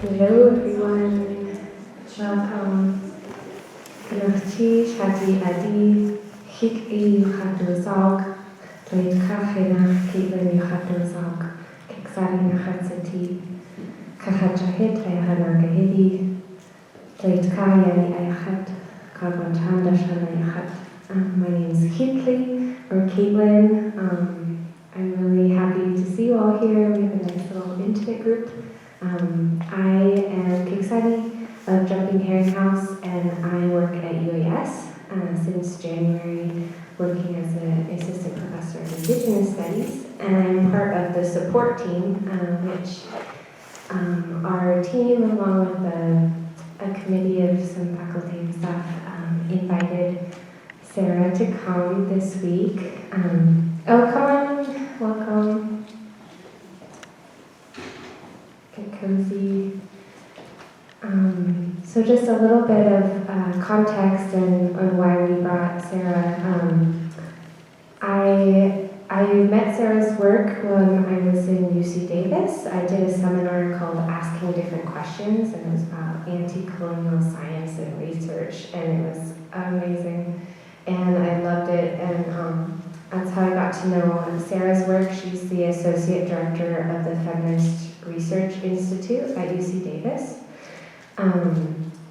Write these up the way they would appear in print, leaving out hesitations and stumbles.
Hello everyone, welcome. Gurchi Shadi Adi, Hik E Yuhaduzog, Late Kahina, Kitlin Yuhaduzog, Kiksari Yuhadsati, Kahajahit Ayahana Kahidi, Late Kayani Ayahad, Karbantanda Shana Ayahad. My name is Kitli, or Caitlin. I'm really happy to see you all here. We have a nice little intimate group. I am Kahidi of Jumping Herring House, and I work at UAS since January, working as an assistant professor of Indigenous Studies, and I'm part of the support team, which our team, along with a committee of some faculty and staff, invited Sarah to come this week. Kwáan, welcome. Get cozy. So just a little bit of context on why we brought Sarah. I met Sarah's work when I was in UC Davis. I did a seminar called Asking Different Questions, and it was about anti-colonial science and research, and it was amazing, and I loved it, and that's how I got to know Sarah's work. She's the Associate Director of the Feminist Research Institute at UC Davis.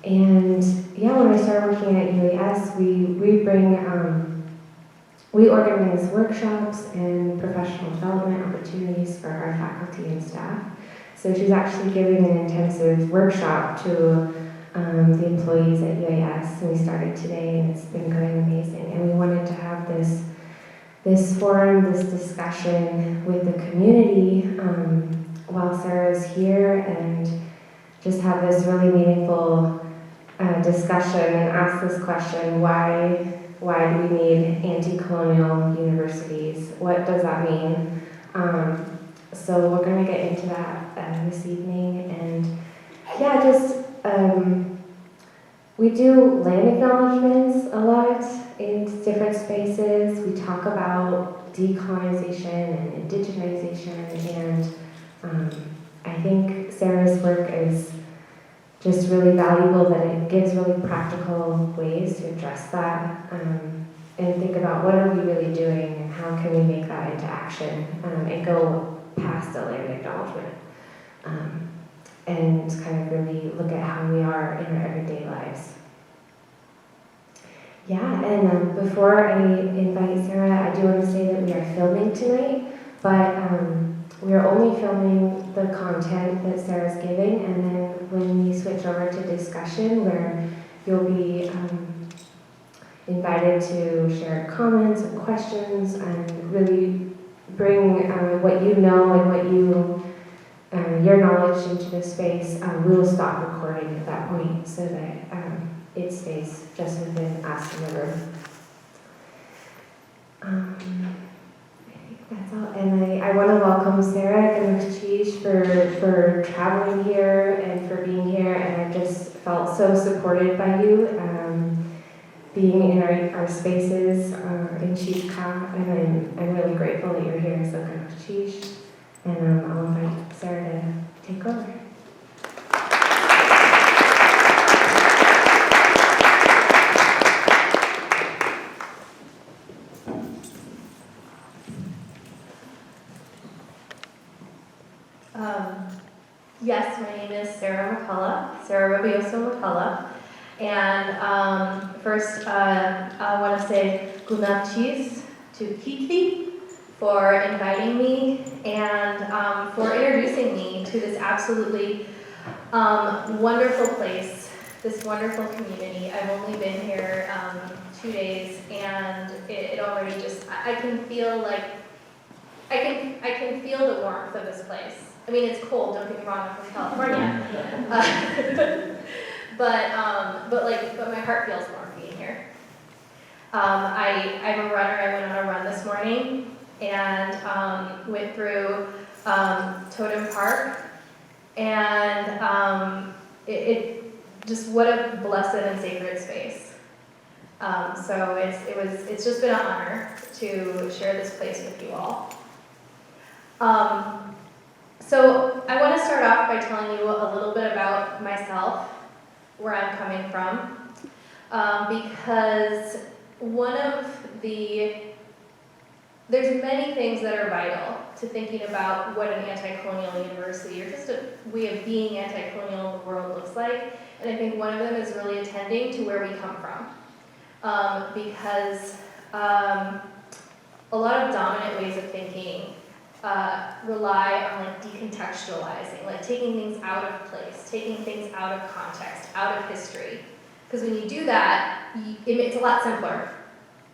And yeah, when I started working at UAS, we organize workshops and professional development opportunities for our faculty and staff. So she's actually giving an intensive workshop to the employees at UAS, and we started today, and it's been going amazing. And we wanted to have this forum, this discussion with the community while Sarah's here, and just have this really meaningful discussion and ask this question: why do we need anti-colonial universities? What does that mean? So we're going to get into that this evening, and yeah, just we do land acknowledgements a lot in different spaces. We talk about decolonization and indigenization, and I think Sarah's work is just really valuable, that it gives really practical ways to address that and think about what are we really doing and how can we make that into action and go past a land acknowledgement and kind of really look at how we are in our everyday lives. Yeah, and before I invite Sarah, I do want to say that we are filming tonight, but we are only filming the content that Sarah's giving, and then when we switch over to discussion, where you'll be invited to share comments and questions and really bring what you know and what your knowledge into the space, we will stop recording at that point so that it stays just within us in the room. That's all, and I want to welcome Sarah and Chish for traveling here and for being here, and I just felt so supported by you being in our spaces in Chishka, and I'm really grateful that you're here, so Chish, and I'll invite Sarah to take over. Yes, my name is Sarah McCullough, Sarah Rebolloso McCullough, and first I want to say gunachis to Kitli for inviting me and for introducing me to this absolutely wonderful place, this wonderful community. I've only been here 2 days, and it already just, I can feel like, I can feel the warmth of this place. I mean, it's cold, don't get me wrong, I'm from California. But my heart feels warm being here. I'm a runner. I went on a run this morning and went through Totem Park, and it just, what a blessed and sacred space. So it's just been an honor to share this place with you all. So I want to start off by telling you a little bit about myself, where I'm coming from, because there's many things that are vital to thinking about what an anti-colonial university or just a way of being anti-colonial in the world looks like. And I think one of them is really attending to where we come from. Because a lot of dominant ways of thinking rely on like decontextualizing, like taking things out of place, taking things out of context, out of history. Because when you do that, it's a lot simpler.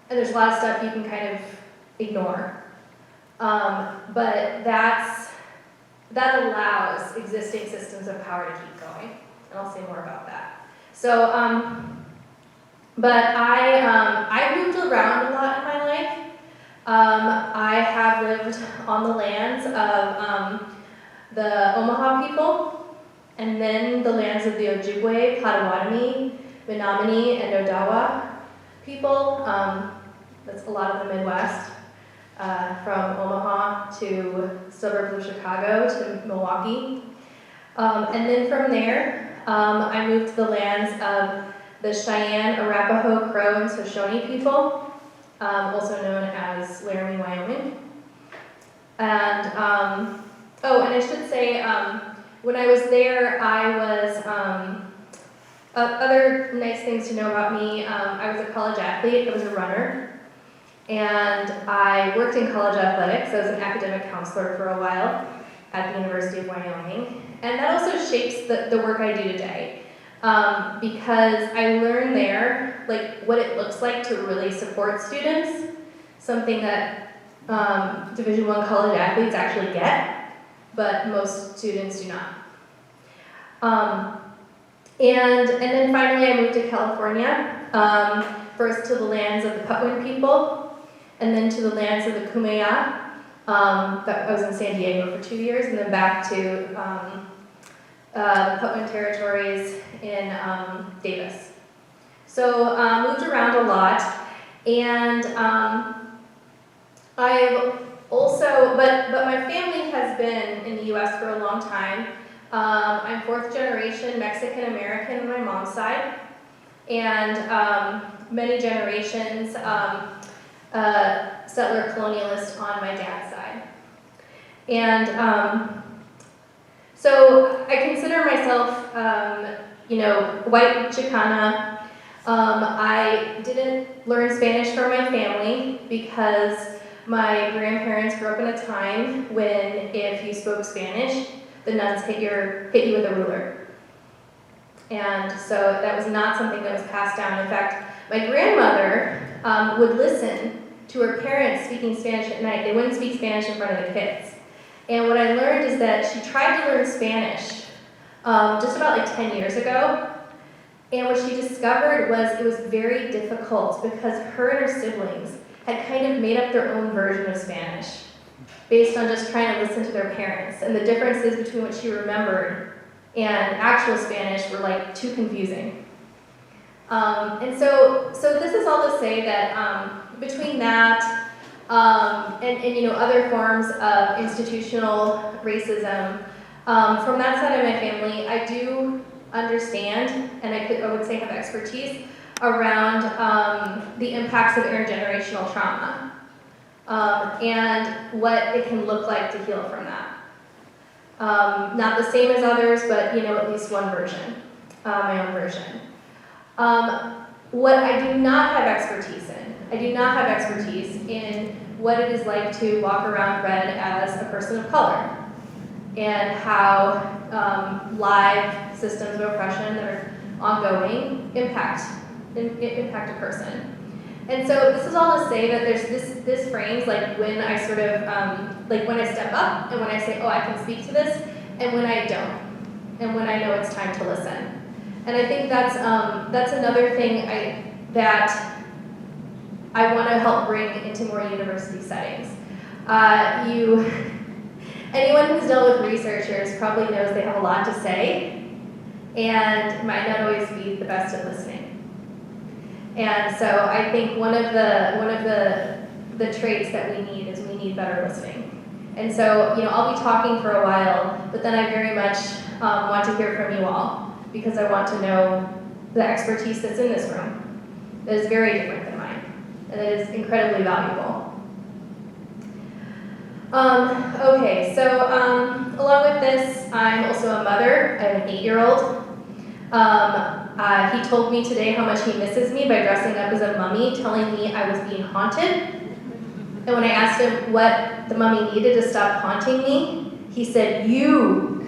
And there's a lot of stuff you can kind of ignore. But that allows existing systems of power to keep going. And I'll say more about that. So, but I moved around a lot in my life. I have lived on the lands of the Omaha people, and then the lands of the Ojibwe, Potawatomi, Menominee, and Odawa people. That's a lot of the Midwest, from Omaha to suburbs of Chicago to Milwaukee. And then from there, I moved to the lands of the Cheyenne, Arapaho, Crow, and Shoshone people, also known as Laramie, Wyoming. And, and I should say, when I was there, I was, other nice things to know about me, I was a college athlete, I was a runner, and I worked in college athletics. I was an academic counselor for a while at the University of Wyoming. And that also shapes the work I do today. Because I learned there, like, what it looks like to really support students, something that Division I college athletes actually get, but most students do not. And then finally I moved to California, first to the lands of the Kwáan people, and then to the lands of the Kumeyaay. I was in San Diego for 2 years, and then back to the Kwáan territories in Davis. So moved around a lot, and I've also, but my family has been in the U.S. for a long time. I'm fourth generation Mexican American on my mom's side, and many generations settler colonialist on my dad's side. And so I consider myself, white Chicana. I didn't learn Spanish from my family because my grandparents grew up in a time when if you spoke Spanish, the nuns hit you with a ruler. And so that was not something that was passed down. In fact, my grandmother would listen to her parents speaking Spanish at night. They wouldn't speak Spanish in front of the kids. And what I learned is that she tried to learn Spanish just about like 10 years ago. And what she discovered was it was very difficult because her and her siblings had kind of made up their own version of Spanish based on just trying to listen to their parents. And the differences between what she remembered and actual Spanish were like too confusing. And so this is all to say that between that and other forms of institutional racism, from that side of my family, I do understand, and I would say have expertise around the impacts of intergenerational trauma and what it can look like to heal from that. Not the same as others, but at least one version, my own version. What I do not have expertise in what it is like to walk around red as a person of color and how live systems of oppression that are ongoing impact a person. And so this is all to say that there's this frames like when I sort of like when I step up and when I say, oh, I can speak to this, and when I don't, and when I know it's time to listen. And I think that's another thing that I want to help bring into more university settings. Anyone who's dealt with researchers probably knows they have a lot to say and might not always be the best at listening. And so I think one of the traits that we need is we need better listening. And so, I'll be talking for a while, but then I very much want to hear from you all, because I want to know the expertise that's in this room that is very different than mine, and that is incredibly valuable. Okay, so along with this, I'm also a mother. I have an 8-year-old. He told me today how much he misses me by dressing up as a mummy, telling me I was being haunted. And when I asked him what the mummy needed to stop haunting me, he said, "You."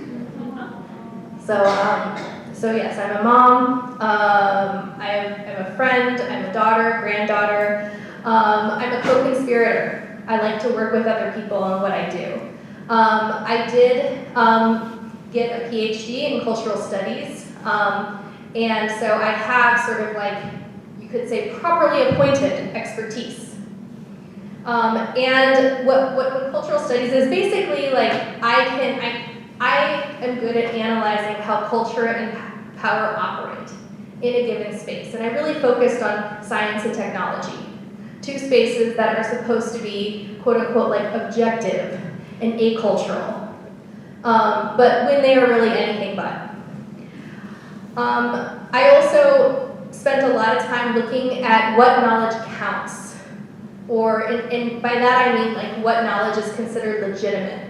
So yes, I'm a mom. I'm a friend. I'm a daughter, granddaughter. I'm a co-conspirator. I like to work with other people on what I do. I did get a PhD in cultural studies, and so I have sort of like, you could say, properly appointed expertise. And what cultural studies is basically like, I am good at analyzing how culture and power operate in a given space, and I really focused on science and technology. 2 spaces that are supposed to be, quote unquote, like objective and acultural, but when they are really anything but. I also spent a lot of time looking at what knowledge counts, and by that I mean like what knowledge is considered legitimate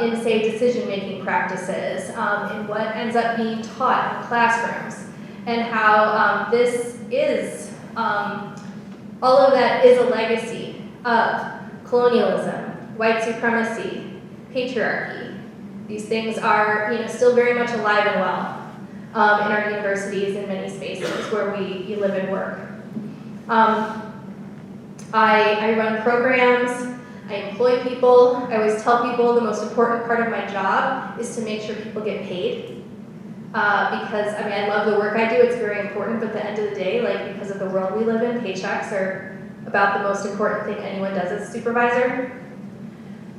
in, say, decision-making practices, in what ends up being taught in classrooms, and how this is all of that is a legacy of colonialism, white supremacy, patriarchy. These things are, still very much alive and well in our universities and many spaces where you live and work. I run programs. I employ people. I always tell people the most important part of my job is to make sure people get paid. Because, I love the work I do, it's very important, but at the end of the day, like, because of the world we live in, paychecks are about the most important thing anyone does as a supervisor.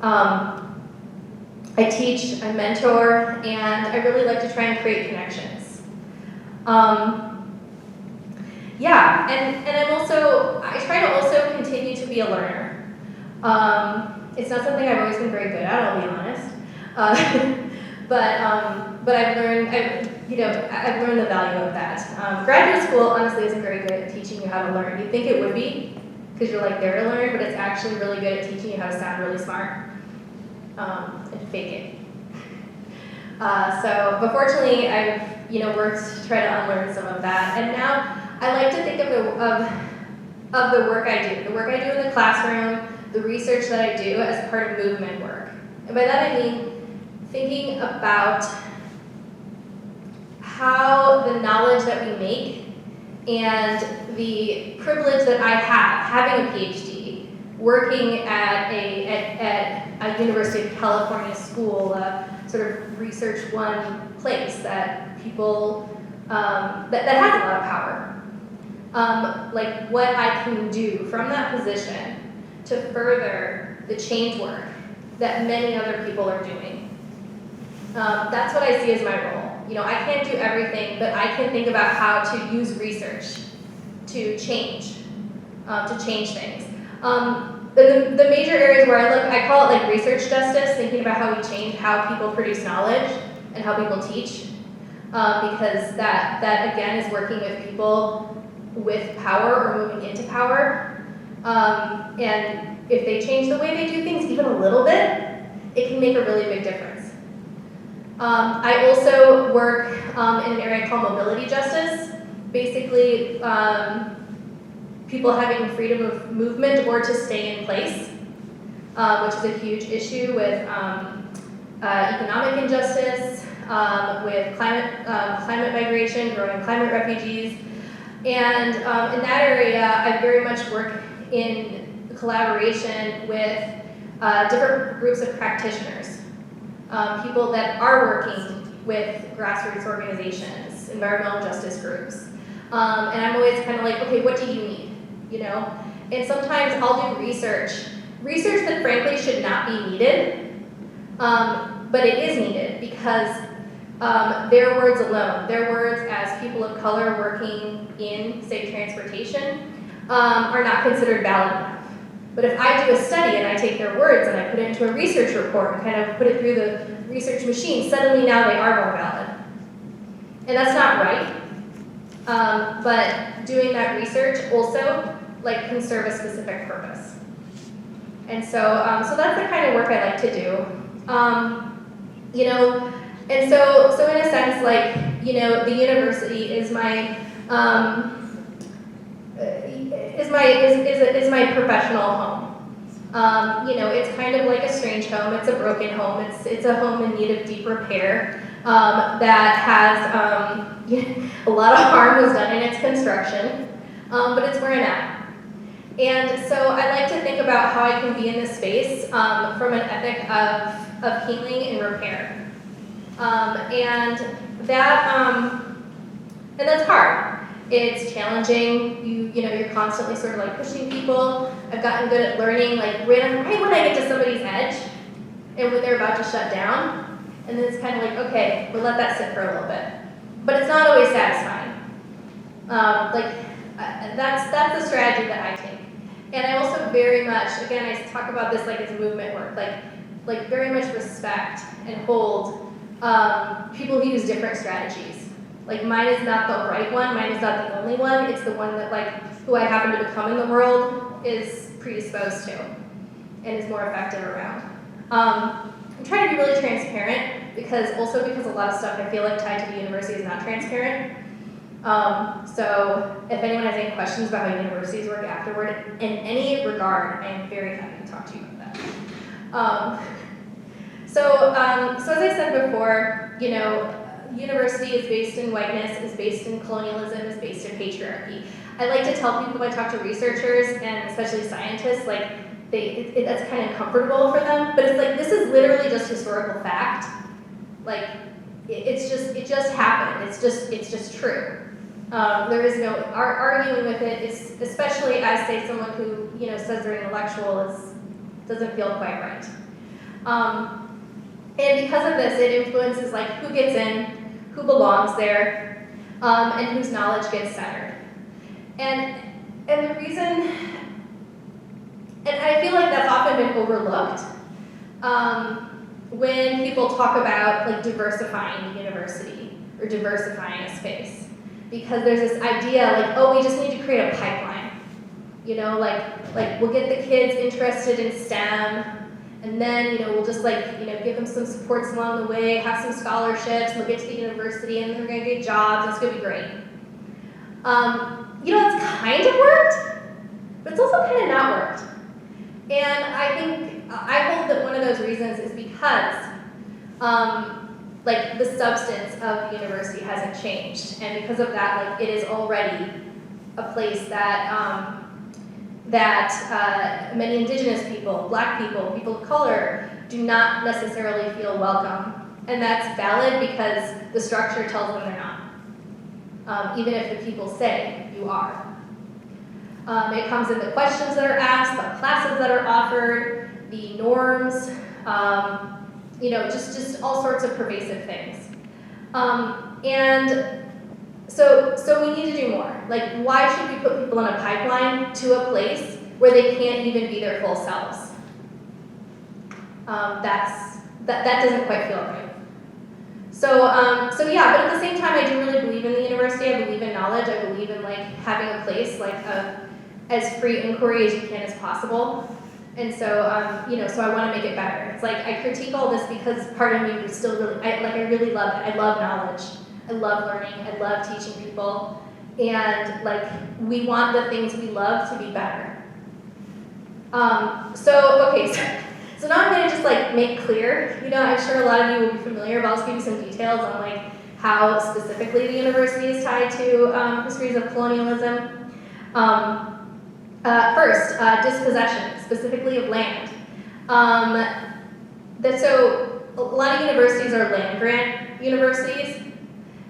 I teach, I mentor, and I really like to try and create connections. Yeah, and I try to also continue to be a learner. It's not something I've always been very good at, I'll be honest. But I've learned the value of that. Graduate school honestly isn't very good at teaching you how to learn. You'd think it would be, because you're like there to learn, but it's actually really good at teaching you how to sound really smart and fake it. But fortunately, I've worked to try to unlearn some of that, and now I like to think of the work I do, in the classroom, the research that I do as part of movement work, and by that I mean thinking about how the knowledge that we make and the privilege that I have, having a PhD, working at a University of California school, sort of research one place that people, that has a lot of power. Like what I can do from that position to further the change work that many other people are doing. That's what I see as my role. I can't do everything, but I can think about how to use research to change things. The major areas where I look, I call it like research justice, thinking about how we change how people produce knowledge and how people teach, because that again is working with people with power or moving into power, and if they change the way they do things even a little bit, it can make a really big difference. I also work in an area called mobility justice, basically people having freedom of movement or to stay in place, which is a huge issue with economic injustice, with climate migration, growing climate refugees, and in that area I very much work in collaboration with different groups of practitioners. People that are working with grassroots organizations, environmental justice groups. And I'm always kind of like, okay, what do you need? And sometimes I'll do research that frankly should not be needed, but it is needed because their words alone, their words as people of color working in, say, transportation, are not considered valid enough. But if I do a study and I take their words and I put it into a research report and kind of put it through the research machine, suddenly now they are more valid. And that's not right. But doing that research also can serve a specific purpose. And so that's the kind of work I like to do. And so in a sense, the university is my is my professional home. It's kind of like a strange home. It's a broken home. It's a home in need of deep repair that has a lot of harm was done in its construction, but it's where I'm at. And so I like to think about how I can be in this space from an ethic of healing and repair. And that's hard. It's challenging. You're constantly sort of pushing people. I've gotten good at learning, right when I get to somebody's edge and when they're about to shut down, and then it's kind of okay, we'll let that sit for a little bit. But it's not always satisfying. That's the strategy that I take. And I also very much, again, I talk about this as movement work, very much respect and hold people who use different strategies. Mine is not the right one, mine is not the only one, it's the one that who I happen to become in the world is predisposed to and is more effective around. I'm trying to be really transparent because a lot of stuff I feel tied to the university is not transparent. So if anyone has any questions about how universities work afterward, in any regard, I am very happy to talk to you about that. So as I said before, university is based in whiteness, is based in colonialism, is based in patriarchy. I like to tell people when I talk to researchers, and especially scientists, that's kind of comfortable for them, but it's this is literally just historical fact. It just happened. It's just true. There is no arguing with it, especially as, say, someone who says they're intellectual doesn't feel quite right. And because of this, it influences who gets in, who belongs there, and whose knowledge gets centered. And the reason, and I feel that's often been overlooked when people talk about diversifying the university or diversifying a space. Because there's this idea we just need to create a pipeline. We'll get the kids interested in STEM, and then, we'll just give them some supports along the way, have some scholarships, and they'll get to the university, and they're gonna get jobs, and it's gonna be great. It's kind of worked, but it's also kind of not worked. And I hold that one of those reasons is because the substance of the university hasn't changed, and because of that, it is already a place that many indigenous people, black people, people of color, do not necessarily feel welcome, and that's valid because the structure tells them they're not, even if the people say you are. It comes in the questions that are asked, the classes that are offered, the norms, just all sorts of pervasive things. And so we need to do more. Why should we put people in a pipeline to a place where they can't even be their full selves? That doesn't quite feel right. So yeah, but at the same time, I do really believe in the university. I believe in knowledge. I believe in having a place as free inquiry as you can as possible. And so, so I want to make it better. It's I critique all this because part of me is still really, I really love it. I love knowledge. I love learning. I love teaching people. And we want the things we love to be better. So now I'm going to just make clear, I'm sure a lot of you will be familiar, but I'll just give you some details on how specifically the university is tied to histories of colonialism. First, dispossession, specifically of land. So a lot of universities are land grant universities,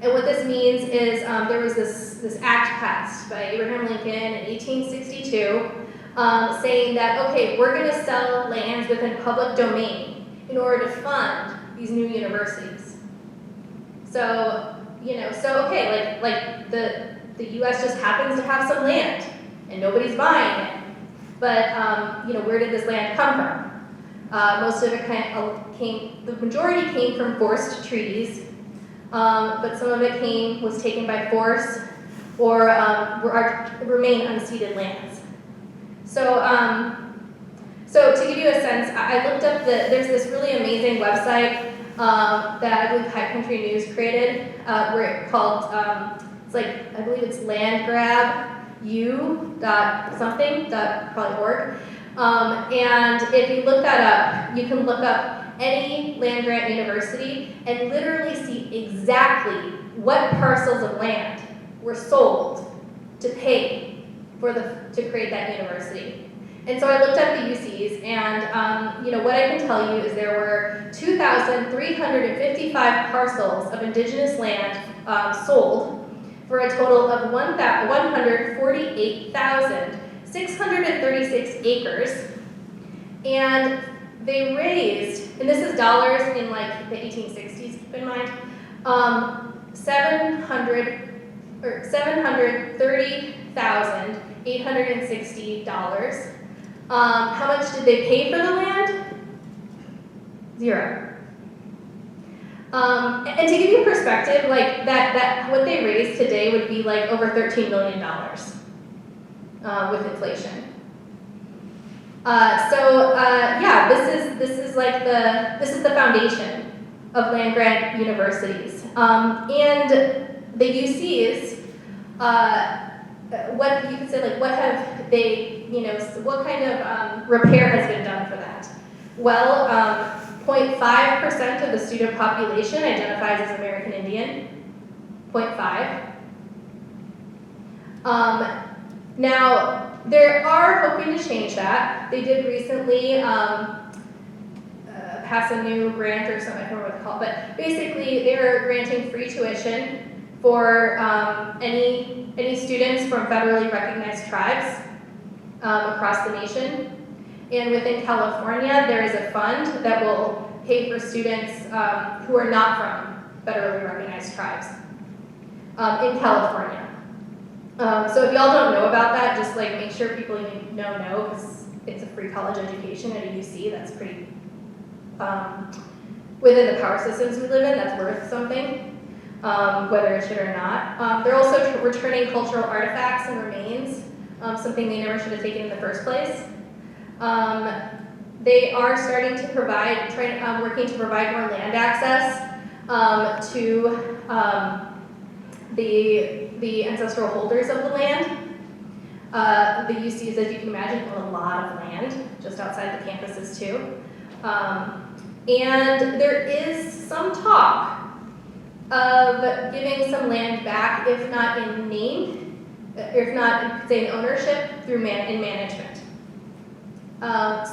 and what this means is there was this act passed by Abraham Lincoln in 1862 saying that, okay, we're going to sell lands within public domain in order to fund these new universities. So, okay, the U.S. just happens to have some land, and nobody's buying it. But where did this land come from? Most of it the majority came from forced treaties, but some of it was taken by force or remain unceded lands. So to give you a sense, I looked up there's this really amazing website that I believe High Country News created, where it's called, I believe it's landgrabu.something.org. And if you look that up, you can look up any land-grant university and literally see exactly what parcels of land were sold to pay to create that university. And so I looked at the UCs, and what I can tell you is there were 2,355 parcels of indigenous land sold for a total of 148,636 acres, and they raised, and this is dollars in like the 1860s, keep in mind, $730,860. How much did they pay for the land? $0. And to give you perspective, like that what they raised today would be like over $13 million with inflation. This is the foundation of land grant universities, and the UCs. What you could say, like, what have they, what kind of repair has been done for that? Well, 0.5% of the student population identifies as American Indian. 0.5. Now, they are hoping to change that. They did recently pass a new grant or something, I don't remember what it's called, but basically they're granting free tuition for any students from federally recognized tribes across the nation. And within California, there is a fund that will pay for students who are not from federally recognized tribes in California. So if y'all don't know about that, just like make sure people you know, because it's a free college education at a UC. That's pretty, within the power systems we live in, that's worth something, whether it should or not. They're also returning cultural artifacts and remains, something they never should have taken in the first place. They are starting to working to provide more land access to the ancestral holders of the land. The UCs, as you can imagine, own a lot of land just outside the campuses too. And there is some talk of giving some land back, if not in name, if not, you could say in ownership, through in management.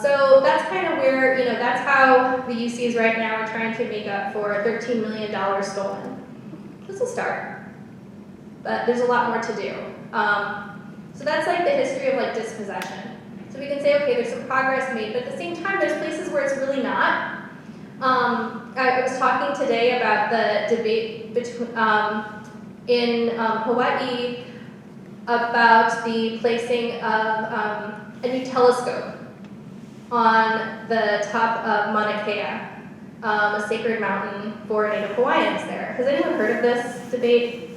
So that's kind of where, that's how the UCs right now are trying to make up for $13 million stolen. Just a start. But there's a lot more to do. So that's like the history of like dispossession. So we can say, okay, there's some progress made, but at the same time, there's places where it's really not. I was talking today about the debate between, in Hawaii about the placing of a new telescope on the top of Mauna Kea, a sacred mountain for Native Hawaiians there. Has anyone heard of this debate?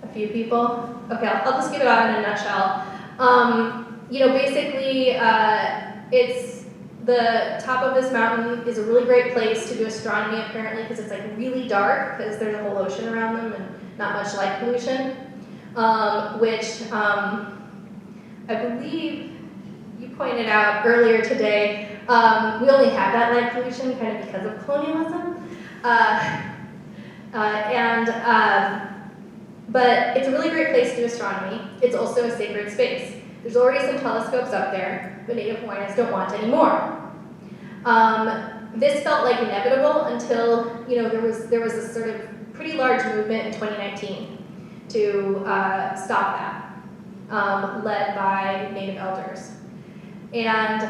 A few people? Okay, I'll just give it out in a nutshell. Basically, it's the top of this mountain is a really great place to do astronomy, apparently, because it's like really dark, because there's a whole ocean around them and not much light pollution, which I believe you pointed out earlier today. We only have that light pollution kind of because of colonialism. But it's a really great place to do astronomy. It's also a sacred space. There's already some telescopes up there, but Native Hawaiians don't want any more. This felt like inevitable until there was a sort of pretty large movement in 2019 to stop that, led by Native elders, and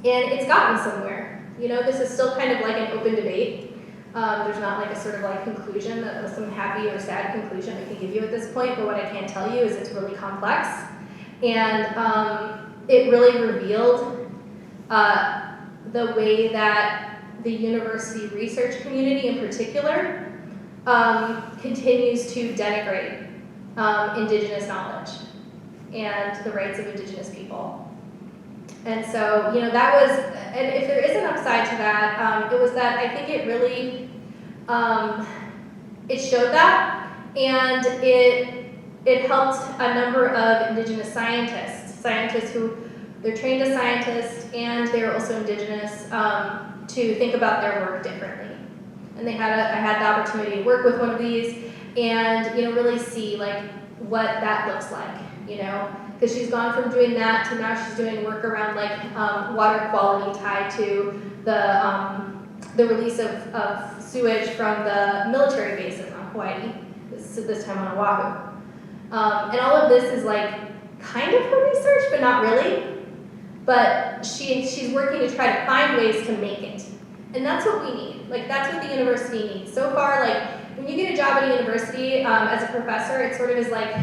it's gotten somewhere. This is still kind of like an open debate. There's not like a sort of like conclusion, some happy or sad conclusion I can give you at this point, but what I can tell you is it's really complex. And it really revealed the way that the university research community in particular continues to denigrate indigenous knowledge and the rights of indigenous people. And so, that was, and if there is an upside to that, it was that I think it really, it showed that, and it helped a number of indigenous scientists who, they're trained as scientists and they're also indigenous, to think about their work differently. And I had the opportunity to work with one of these and, really see like what that looks like, because she's gone from doing that to now she's doing work around like water quality tied to the release of sewage from the military bases on Hawaii, this time on Oahu. And all of this is like kind of her research, but not really. But she's working to try to find ways to make it. And that's what we need. Like, that's what the university needs. So far, like, when you get a job at a university as a professor, it sort of is like,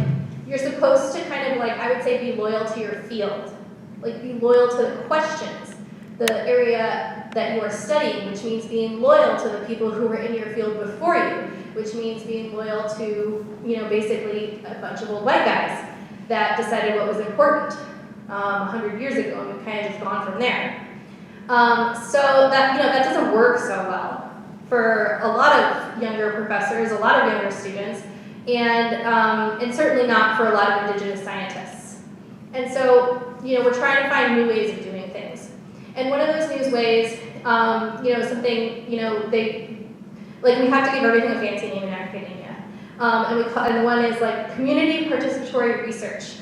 you're supposed to kind of like, I would say, be loyal to your field. Like, be loyal to the questions, the area that you are studying, which means being loyal to the people who were in your field before you, which means being loyal to, basically a bunch of old white guys that decided what was important 100 years ago, and we've kind of just gone from there. So that, that doesn't work so well for a lot of younger professors, a lot of younger students, and certainly not for a lot of indigenous scientists. And so, we're trying to find new ways of doing things. And one of those new ways, something, we have to give everything a fancy name in academia. And the one is like community participatory research.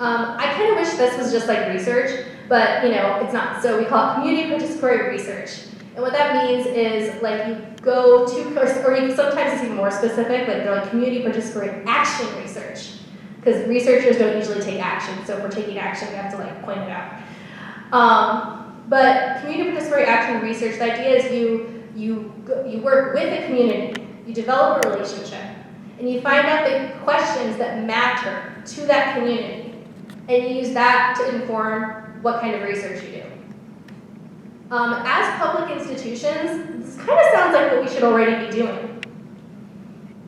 I kind of wish this was just like research, but it's not. So we call it community participatory research. And what that means is like you go to, or you, sometimes it's even more specific, like they're like community participatory action research. Because researchers don't usually take action, so if we're taking action, we have to like point it out. But community participatory action research, the idea is you work with a community, you develop a relationship, and you find out the questions that matter to that community, and you use that to inform what kind of research you do. As public institutions, this kind of sounds like what we should already be doing.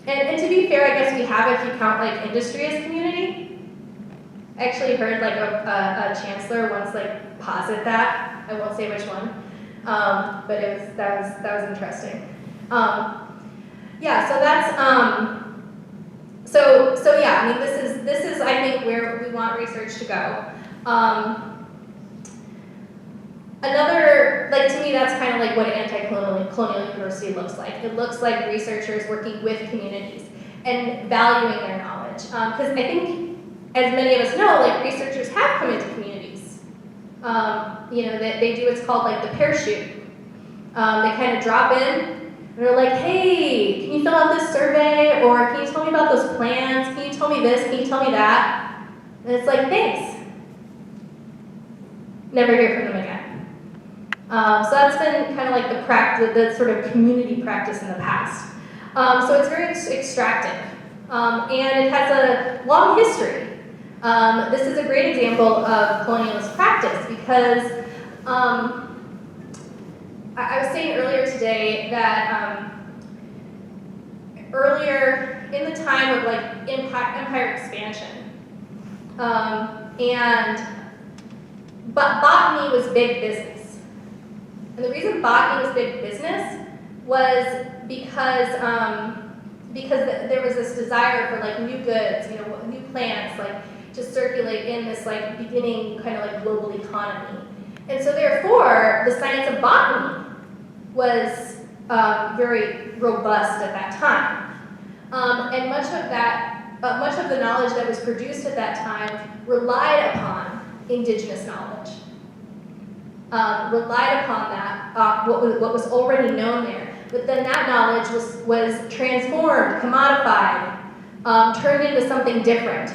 And to be fair, I guess we have if you count like industry as community. I actually heard like a chancellor once like posit that. I won't say which one, but that was interesting. Yeah, so that's so yeah. I mean, this is I think where we want research to go. Another, like to me, that's kind of like what an anti-colonial university looks like. It looks like researchers working with communities and valuing their knowledge. Because I think, as many of us know, like researchers have come into communities. They do what's called like the parachute. They kind of drop in, and they're like, hey, can you fill out this survey? Or can you tell me about those plans? Can you tell me this? Can you tell me that? And it's like, thanks. Never hear from them again. So that's been kind of like the practice, the sort of community practice in the past. So it's very extractive, and it has a long history. This is a great example of colonialist practice because I was saying earlier today that earlier in the time of like empire expansion, but botany was big business. And the reason botany was big business was because there was this desire for like new goods, new plants, like to circulate in this like beginning kind of like global economy. And so therefore, the science of botany was very robust at that time. And much of the knowledge that was produced at that time relied upon indigenous knowledge. Relied upon that, what was already known there. But then that knowledge was transformed, commodified, turned into something different.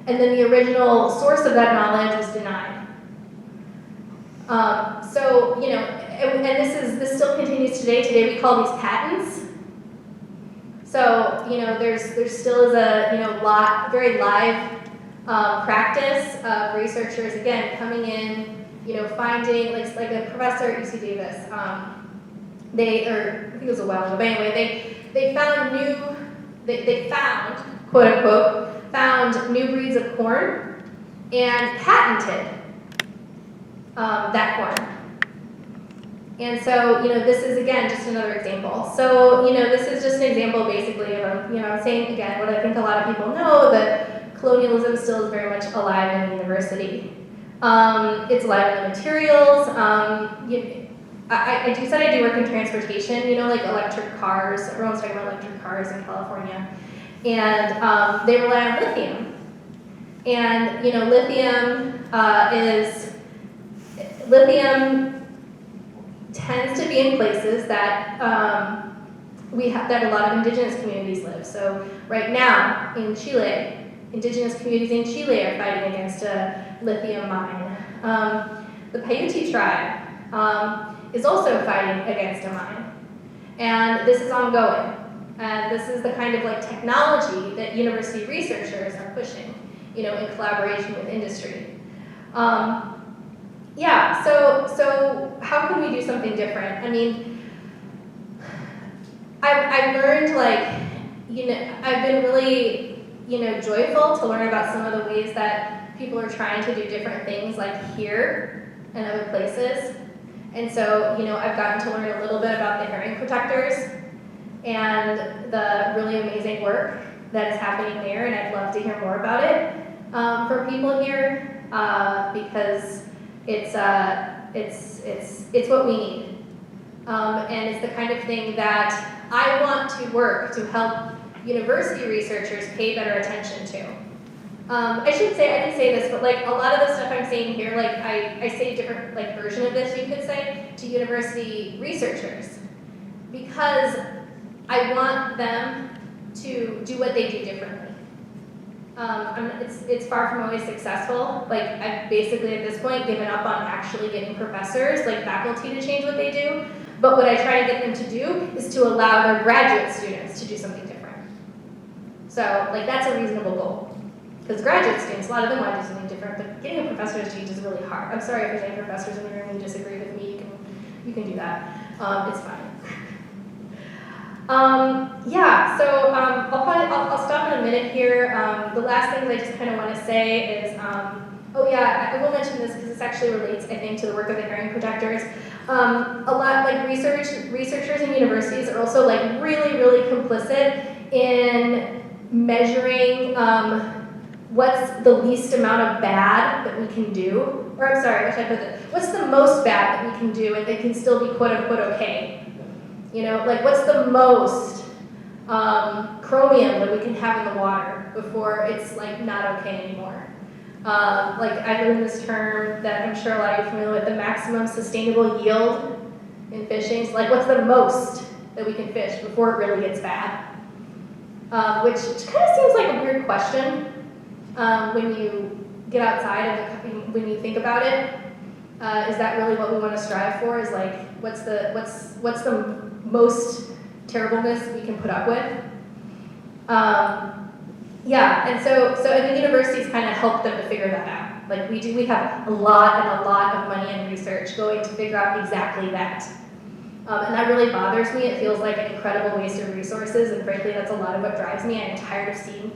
And then the original source of that knowledge was denied. And this still continues today. Today we call these patents. So, there still is a, very live practice of researchers, again, coming in, finding, like a professor at UC Davis, I think it was a while ago, but anyway, they found quote unquote, found new breeds of corn and patented that corn. And so, this is, again, just another example. So, this is just an example, basically, of, I'm saying, again, what I think a lot of people know, that colonialism still is very much alive in the university. It's alive in the materials. I do work in transportation, like electric cars. Everyone's talking about electric cars in California. And they rely on lithium. And, lithium tends to be in places that that a lot of indigenous communities live. So right now in Chile, indigenous communities in Chile are fighting against a lithium mine. The Paiute tribe is also fighting against a mine. And this is ongoing. And this is the kind of technology that university researchers are pushing, in collaboration with industry. So how can we do something different? I mean, I've learned, I've been really, joyful to learn about some of the ways that people are trying to do different things, here and other places. And so, I've gotten to learn a little bit about the herring protectors and the really amazing work that is happening there, and I'd love to hear more about it from people here because it's what we need, and it's the kind of thing that I want to work to help university researchers pay better attention to. I didn't say this, but a lot of the stuff I'm saying here, I say a different version of this, you could say, to university researchers, because I want them to do what they do differently. It's far from always successful. I've basically at this point given up on actually getting professors, faculty, to change what they do. But what I try to get them to do is to allow their graduate students to do something different. So that's a reasonable goal. Because graduate students, a lot of them want to do something different, but getting a professor to teach is really hard. I'm sorry if there's any professors in the room who disagree with me, you can do that. It's fine. I'll stop in a minute here. The last thing I just kind of want to say is, I will mention this because this actually relates, I think, to the work of the herring protectors. A lot, researchers in universities are also really, really complicit in measuring what's the least amount of bad that we can do, or I'm sorry, what's the most bad that we can do and it can still be quote unquote okay. What's the most chromium that we can have in the water before it's not okay anymore. I learned this term that I'm sure a lot of you are familiar with, the maximum sustainable yield in fishing. So what's the most that we can fish before it really gets bad? Which kind of seems like a weird question when you get outside of when you think about it. Is that really what we want to strive for? Is what's the most terribleness we can put up with? And so the universities kind of help them to figure that out. We have a lot of money and research going to figure out exactly that. And that really bothers me. It feels like an incredible waste of resources, and frankly, that's a lot of what drives me. I'm tired of seeing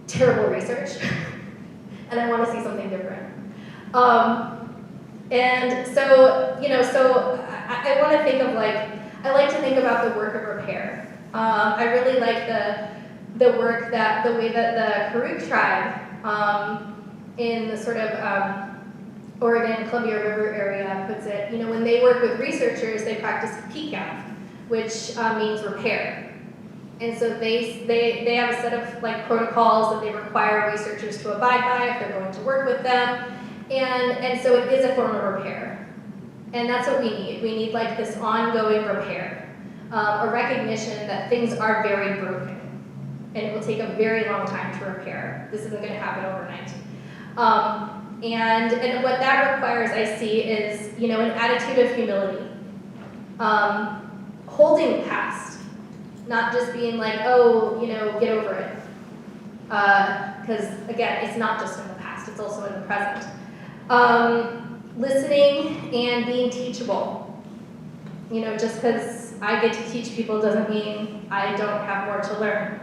terrible research, and I want to see something different. And so, I want to think of I like to think about the work of repair. I really like the work the way that the Karuk tribe in the sort of Oregon, Columbia River area puts it, when they work with researchers, they practice PCAP, which means repair. And so they have a set of protocols that they require researchers to abide by if they're going to work with them. And so it is a form of repair. And that's what we need. We need this ongoing repair, a recognition that things are very broken. And it will take a very long time to repair. This isn't going to happen overnight. And what that requires, I see, is an attitude of humility, holding the past, not just being get over it. because again, it's not just in the past, it's also in the present. Listening and being teachable. You know, just because I get to teach people doesn't mean I don't have more to learn.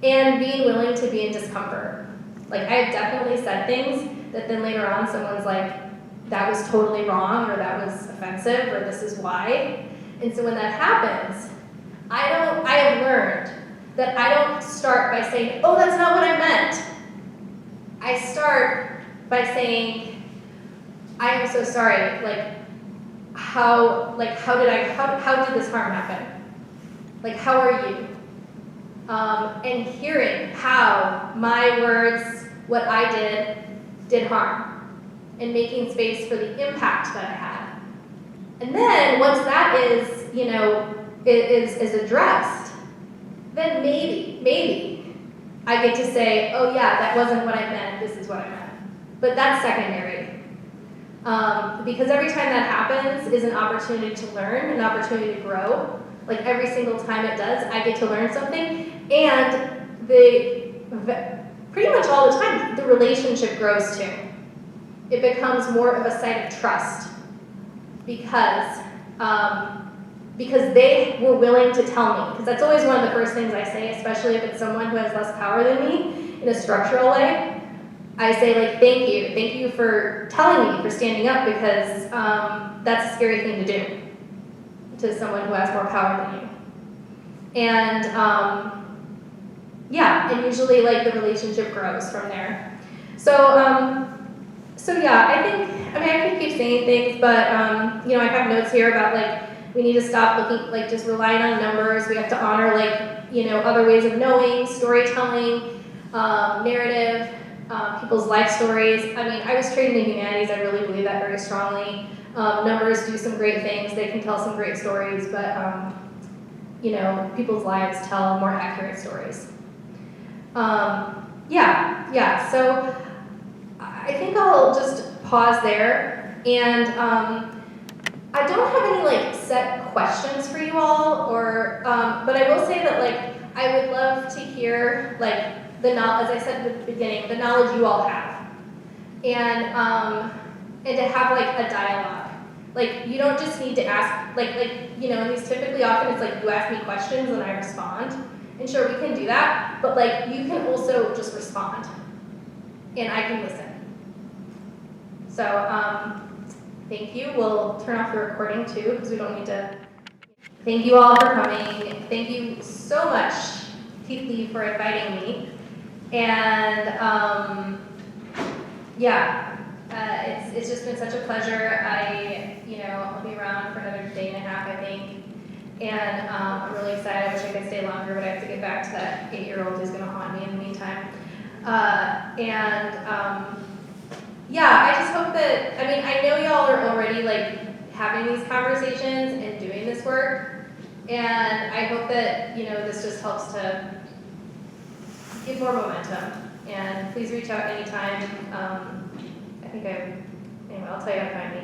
And being willing to be in discomfort. Like, I've definitely said things that then later on someone's like, that was totally wrong, or that was offensive, or this is why. And so when that happens, I have learned that I don't start by saying, oh, that's not what I meant. I start by saying, I am so sorry, like, how did this harm happen? Like, how are you? And hearing how my words, what I did harm, and making space for the impact that I had. And then once that is, you know, is addressed, then maybe I get to say, oh yeah, that wasn't what I meant, this is what I meant. But that's secondary. Because every time that happens is an opportunity to learn, an opportunity to grow. Like every single time it does, I get to learn something, and pretty much all the time, the relationship grows too. It becomes more of a site of trust because they were willing to tell me. Because that's always one of the first things I say, especially if it's someone who has less power than me in a structural way. I say, like, thank you for telling me, for standing up, because that's a scary thing to do to someone who has more power than you. And yeah, and usually like the relationship grows from there. So yeah, I could keep saying things, but you know, I have notes here about like we need to stop looking like just relying on numbers. We have to honor like, you know, other ways of knowing, storytelling, narrative, people's life stories. I mean, I was trained in the humanities. I really believe that very strongly. Numbers do some great things. They can tell some great stories, but you know, people's lives tell more accurate stories. Yeah. So I think I'll just pause there, and I don't have any like set questions for you all, or but I will say that like I would love to hear like the knowledge, as I said at the beginning, the knowledge you all have, and to have like a dialogue. Like you don't just need to ask like you know, and these typically often it's like you ask me questions and I respond, and sure we can do that, but like you can also just respond, and I can listen. So thank you. We'll turn off the recording too, because we don't need to. Thank you all for coming. Thank you so much, Keith Lee, for inviting me. And it's just been such a pleasure. I'll be around for another day and a half, I think. And I'm really excited. I wish I could stay longer, but I have to get back to that 8-year-old who's going to haunt me in the meantime. I just hope that, I know y'all are already like having these conversations and doing this work, and I hope that, you know, this just helps to give more momentum. And please reach out anytime. I'll tell you how to find me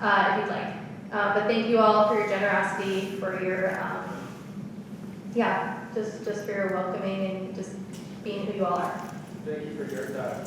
if you'd like. But thank you all for your generosity, for your, just for your welcoming and just being who you all are. Thank you for your time.